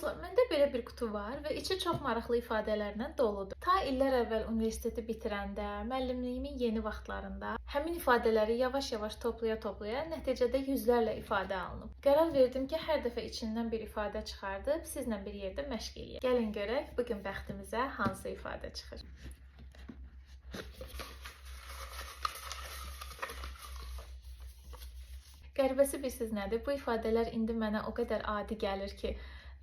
Dostlar, məndə belə bir qutu var və içi çox maraqlı ifadələrlə doludur. Ta illər əvvəl universiteti bitirəndə, müəllimliyimin yeni vaxtlarında həmin ifadələri yavaş-yavaş toplaya-toplaya nəticədə yüzlərlə ifadə alınıb. Qərar verdim ki, hər dəfə içindən bir ifadə çıxardıb sizlə bir yerdə məşq eləyək. Gəlin görək bu gün bəxtimizə hansı ifadə çıxır. Qəribəsi bilirsiniz nədir? Bu ifadələr indi mənə o qədər adi gəlir ki,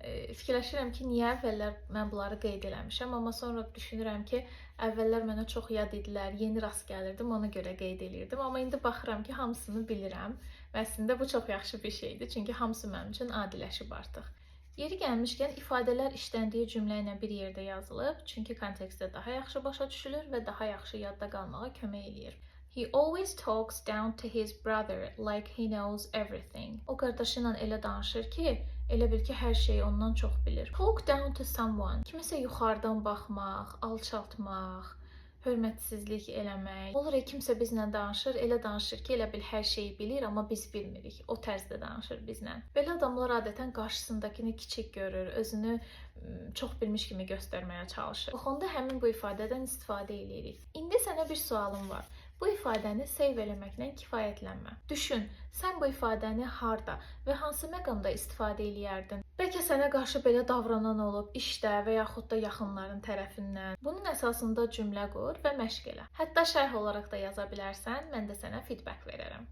fikirləşirəm ki, niyə əvvəllər mən bunları qeyd eləmişəm, amma sonra düşünürəm ki, əvvəllər mənə çox yad idilər, yeni rast gəlirdim, ona görə qeyd eləyirdim. Amma indi baxıram ki, hamısını bilirəm və əslində bu çox yaxşı bir şeydir, çünki hamısı mənim üçün adiləşib artıq. Yeri gəlmişkən, ifadələr işləndiyi cümlə ilə bir yerdə yazılıb, çünki kontekstdə daha yaxşı başa düşülür və daha yaxşı yadda qalmağa kömək eləyir. He always talks down to his brother like he knows everything. O qardaşı ilə elə danışır ki, elə bil ki, hər şeyi ondan çox bilir. Talk down to someone. Kimisə yuxarıdan baxmaq, alçaltmaq, hörmətsizlik eləmək. Olur kimsə bizlə danışır, elə danışır ki, elə bil hər şeyi bilir, amma biz bilmirik. O tərzdə danışır bizlə. Belə adamlar adətən qarşısındakını kiçik görür, özünü çox bilmiş kimi göstərməyə çalışır. O onda həmin bu ifadədən istifadə edirik. İndi sənə bir sualım var. Bu ifadəni save eləməklə kifayətlənmə. Düşün, sən bu ifadəni harda və hansı məqamda istifadə eləyərdin? Bəlkə sənə qarşı belə davranan olub işdə və yaxud da yaxınların tərəfindən. Bunun əsasında cümlə qur və məşq elə. Hətta şərh olaraq da yaza bilərsən, mən də sənə feedback verərəm.